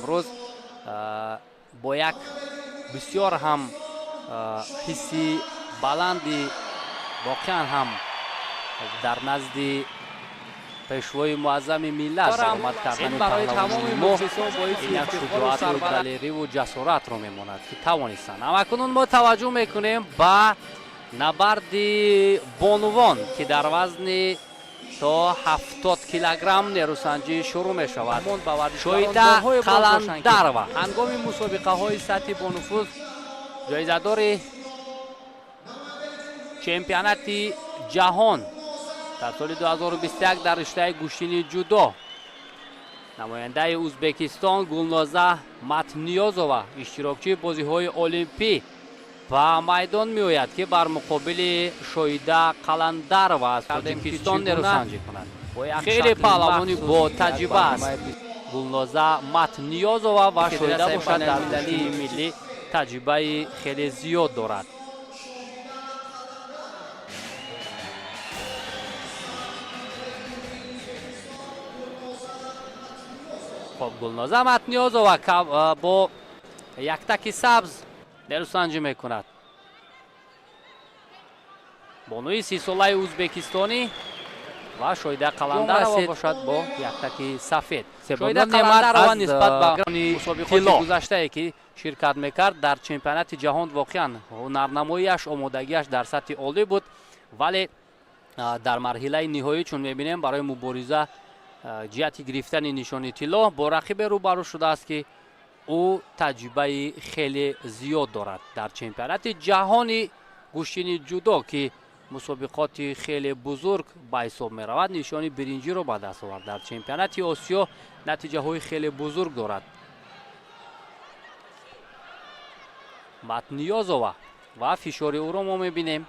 امروز با یک بسیار هم حسی بلندی واقعا هم در نزد پیشوای معظم ملت درآمد کردن برای تمام موزیسان باید این یک شجاعت و دلیری و جسارت رو میماند که توانستن. اما کنون ما توجه میکنیم به نبرد بانوان که در وزن تا 70 کیلوگرم نیروسنجی شروع می شود. شویده قلندروا هنگام مسابقه های سطح بانفوذ جایزه‌دار چمپیونات جهان در سال 2021 در رشته گوشتنی جودو نماینده ازبکستان گلنازه متنیازова اشتراکچی بازی های المپی و میدان می آید که بر مقابل شویده قلندروا از تاجیکستان نیروسنجی کند. خیلی پهلوانی با تجربه است. گلنازه متنیازова و شویده باشد در گوشتنی ملی تجربه خیلی زیاد دارد. خب گلنازه متنیازова با یک تک سبز نیروسنجی میکند. بانوی 30 ساله ازبکستانی و شویده قلندروا باشد با یک تک سفید. شویده قلندروا نسبت به مسابقات گذشته که شرکت میکرد در چمپیونات جهان واقعا هنرنماییش آمادگیش در سطح عالی بود، ولی در مرحله نهایی چون میبینیم برای مبارزه جهت گرفتن نشانی طلا با رقیب روبرو شده است که او تجربه خیلی زیاد دارد. در چمپیونات جهانی گوشتنی جودو که مسابقات خیلی بزرگ به حساب می رود نشانی برنجی رو به دست آورد. در چمپیونات آسیا نتیجه های خیلی بزرگ دارد. متنیازova و فشار او رو ما می بینیم.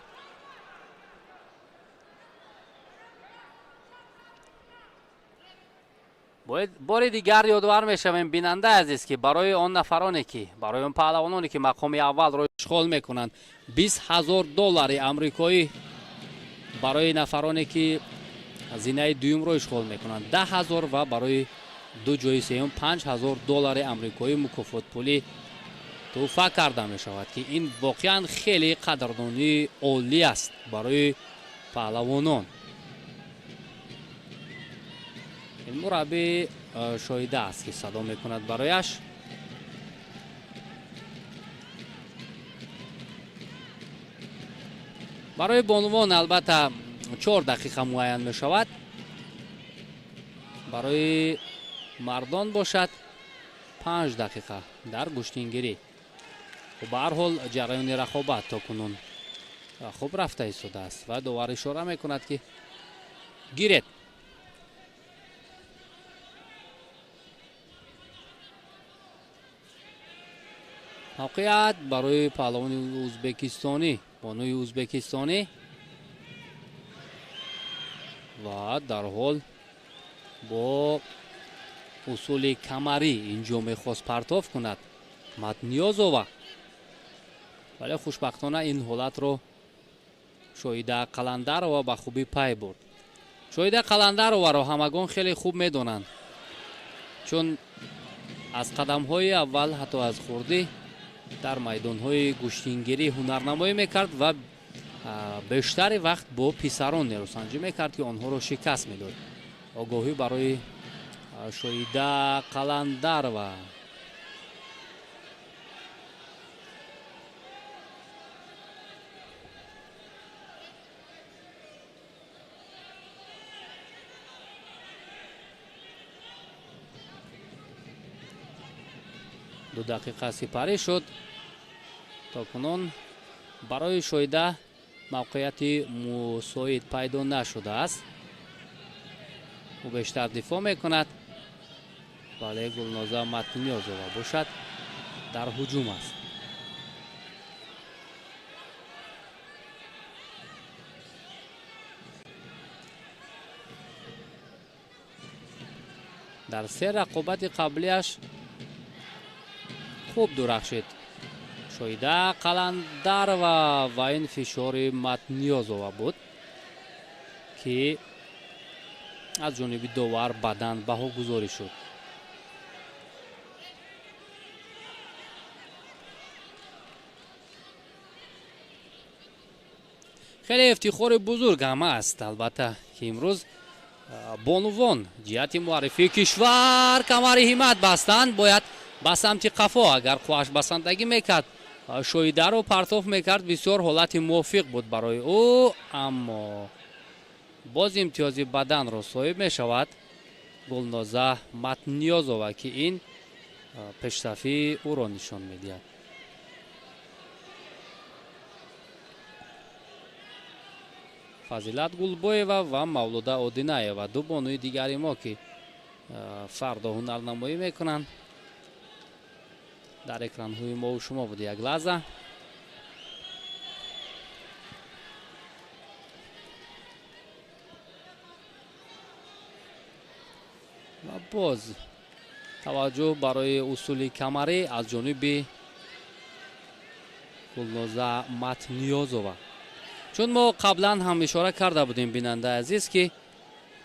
بار دیگر یادآور میشویم بیننده عزیز که برای آن نفرانی که برای آن پهلوانانی که مقام اول را اشغال میکنند $20,000 آمریکایی، برای نفرانی که زینه دوم را اشغال میکنند 10,000 و برای دو جای سوم $5,000 آمریکایی مکافات پولی توفیق کرده می شود که این واقعا خیلی قدردانی عالی است برای پهلوانان. این مربی شایده است که صدا میکند برایش. برای بانوان البته 4 دقیقه معین می شود، برای مردان باشد 5 دقیقه در گوشتنگیری. و به هر حال جریان رقابت تا کنون خوب رفته ایستاده است و داور اشاره میکند که گیرید. موقعیت برای پهلوان ازبکستانی، بانوی ازبکستانی و در حال با اصول کمری اینجا میخواست پرتاب کند متنیازova، ولی خوشبختانه این حالت رو شویده قلندروا به خوبی پی برد. شویده قلندروا را همگان خیلی خوب میدونند چون از قدم های اول حتی از خوردی در میدان های گوشتنگیری هنرنمایی میکرد و بیشتر وقت با پسران نیروسنجی میکرد که آنها را شکست میداد. آگاهی برای شویده قلندروا. دو دقیقه سپری شد. تا کنون برای شویده موقعیت مساعد پیدا نشده است. او بیشتر دفاع میکند، ولی گلنازه متنیازova باشد در هجوم است. در 3 رقابت قبلیش خوب درخشید شویده قلندروا و این فشار متنیازova بود که از جانب داور بدن بها گذاری شد. خیلی افتخار بزرگ هم است البته که امروز بانوان جهت معرفی کشور کمر همت بستند. باید به سمت قفا اگر خواهش بسندگی میکرد شویده رو پرتاب میکرد. بسیار حالت موفق بود برای او، اما باز امتیاز بدن رو صاحب میشود گلنازه متنیازова که این پیشرفتی او را نشان میدهد. فضیلت گلبویeva و مولوده одинаева دو بانوی دیگری ما که فردا هنرنمایی میکنند در اکران های ما و شما بود. یک لحظه و باز توجه برای اصول کمری از جانب گلنازه متنیازова. چون ما قبلا هم اشاره کرده بودیم بیننده عزیز که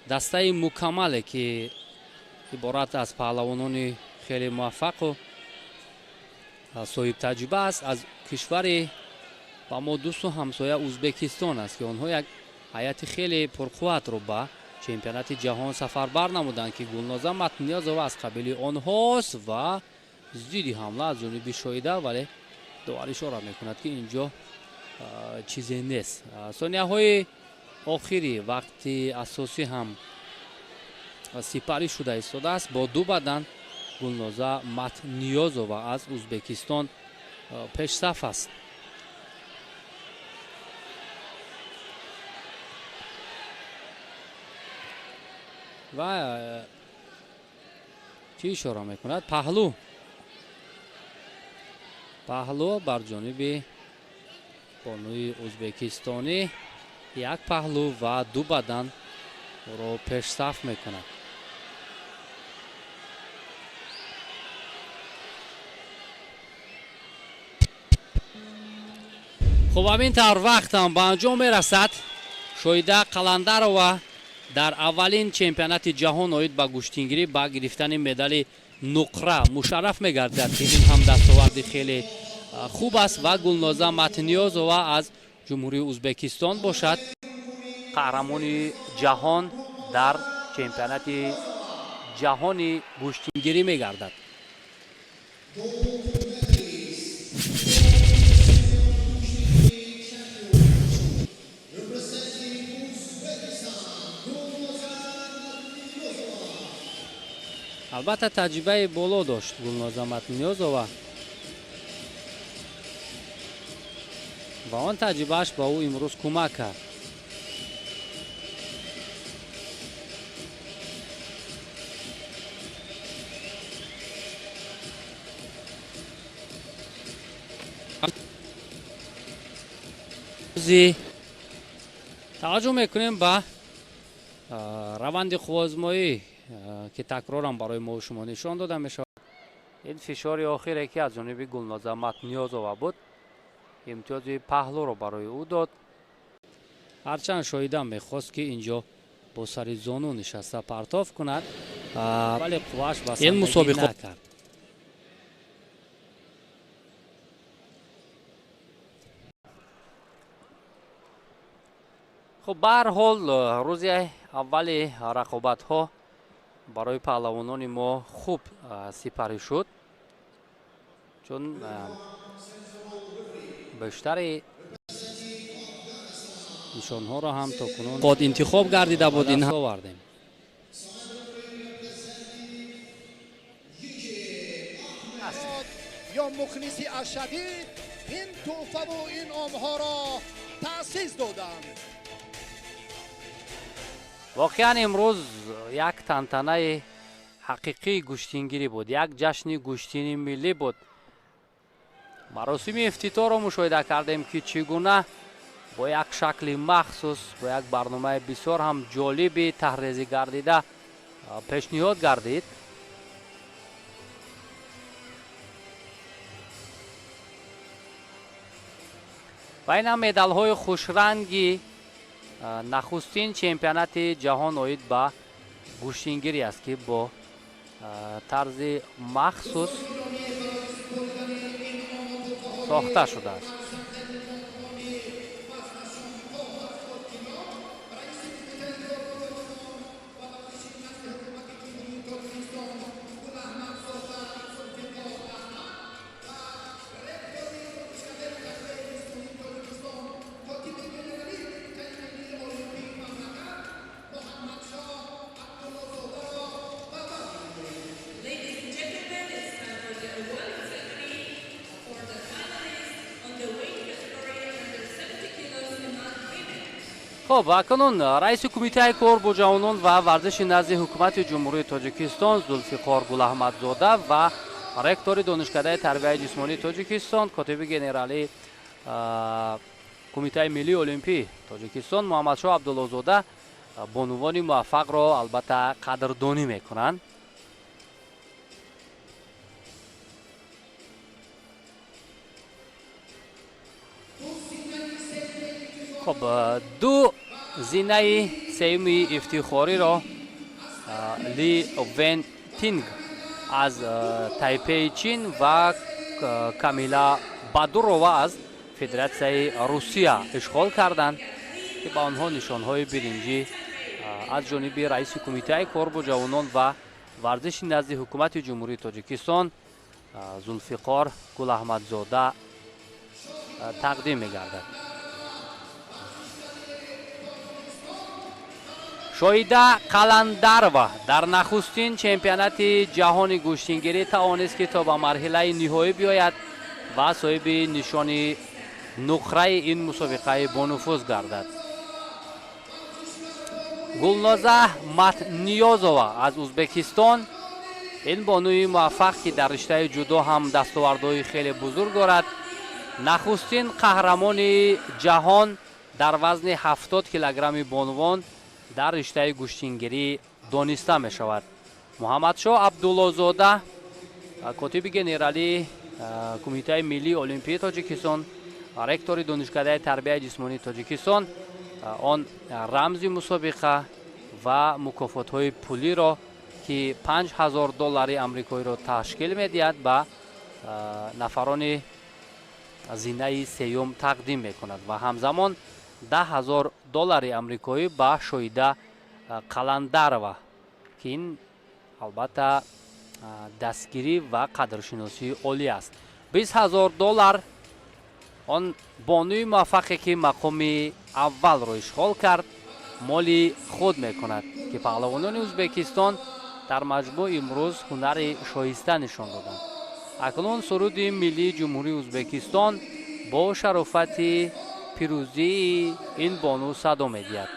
دسته مکمله که عبارت از پهلوانان خیلی موفق و صاحب تجربه است از کشور و ما دوست و همسایه ازبکستان است که آنها یک هیئت خیلی پرقوت رو به چمپیونات جهان سفربر نمودند که گلنازه متنیازova از قبیل آنهاست و زیر حمله از جانب شایده، ولی داور اشاره میکند که اینجا چیزی نیست. ثانیه های آخری وقتی اساسی هم سپری شده ایستاده است. با دو بدن گلنازه متنیازova از ازبکستان پیش صف است. و چی اشاره میکند؟ پهلو بر جانب بانوی ازبکستانی یک پهلو و دو بدن رو پیش صف میکند. خب همین طور وقت هم به انجام میرسد. شایده قلندرova در اولین چمپیونات جهان اوید به گشتینگیری با گرفتن مدال نقره مشرف میگردد که این هم دستاورد خیلی خوب است و گلنازه متنیازova از جمهوری ازبکستان باشد قهرمان جهان در چمپیونات جهانی گشتینگیری میگردد. البته تجربه بالا داشت گلنازه متنیازova و آن تجربهش با او امروز کمک کرد. توجه میکنیم به روند خوازمایی که تکرار هم برای ما و شما نشان داده میشود. این فشار آخری که از جانب گلنازه متنیازova بود امتیاز پهلو رو برای او داد. هرچند شایده میخواست که اینجا با سر زانو نشسته پرتاب کند ولی قواش بسندگی نکرد. خب به هر حال روز اول رقابت ها برای پهلوانان ما خوب سپری شد، چون بیشتر نشان ها را هم تا کنون خود انتخاب گردیده بود. این آوردیم. یا مخلصی اشدید این تحفه و این آمها را تأسیس دادند. واقعا امروز یک تنتنه حقیقی گشتینگیری بود، یک جشن گشتین ملی بود. مراسم افتتاح را مشاهده کردیم که چگونه با یک شکل مخصوص با یک برنامه بسیار هم جالبی تحریزی گردیده پیشنهاد گردید. و این هم مدال های خوشرنگی نخستین چمپیونات جهان اوید به گشتینگیری است که با طرز مخصوص ساخته شده است. خب اکنون رئیس کمیته کار با جوانان و ورزش نزد حکومت جمهوری تاجیکستان زلفیقار گلاحمدزاده و رکتور دانشکده تربیت جسمانی تاجیکستان کاتب گنرالی کمیته ملی المپی تاجیکستان محمدشاه عبداللهزاده بانوان موفق را البته قدردانی میکنند. خب دو زینه سیمی افتخاری را لی ون تینگ از تایپی چین و کامیلا بادورова از فدراسیای روسیه اشغال کردند که با آنها نشانهای برنجی از جانب رئیس کمیته کار با جوانان و ورزش نزد حکومت جمهوری تاجیکستان زلفیقار گلاحمدزاده تقدیم می‌گردد. شویده قلندرова در نخستین چمپیونات جهان گوشتینگیری توانست که تا به مرحله نهایی بیاید و صاحب نشان نقره این مسابقه بانفوذ گردد. گلنازه متنیازова از ازبکستان این بانوی موفق که در رشته جودو هم دستاوردهای خیلی بزرگ دارد نخستین قهرمان جهان در وزن 70 کیلوگرم بانوان در رشته گوشتینگیری دانسته می شود. محمدشاه عبداللهزاده کاتب گنرالی کمیته ملی المپی تاجیکستان رکتور دانشکده تربیت جسمانی تاجیکستان آن رمز مسابقه و مکافات های پولی را که $5000 آمریکایی را تشکیل می دهد به نفران زینه سیوم تقدیم می کند و همزمان $10,000 آمریکایی به شویده قلندرова که این البته دستگیری و قدرشناسی عالی است. $20,000 آن بانوی موفقی که مقام اول را اشغال کرد مالی خود می کند که پهلوانان ازبکستان در مجموع امروز هنر شایسته نشان دادند. اکنون سرود ملی جمهوری ازبکستان با شرافت پیروزی این بانو صدا می دهد.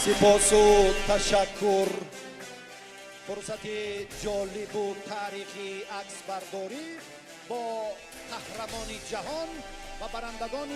سپاس و تشکر. فرصت جالب و تاریخی عکس برداری با قهرمان جهان و برندگان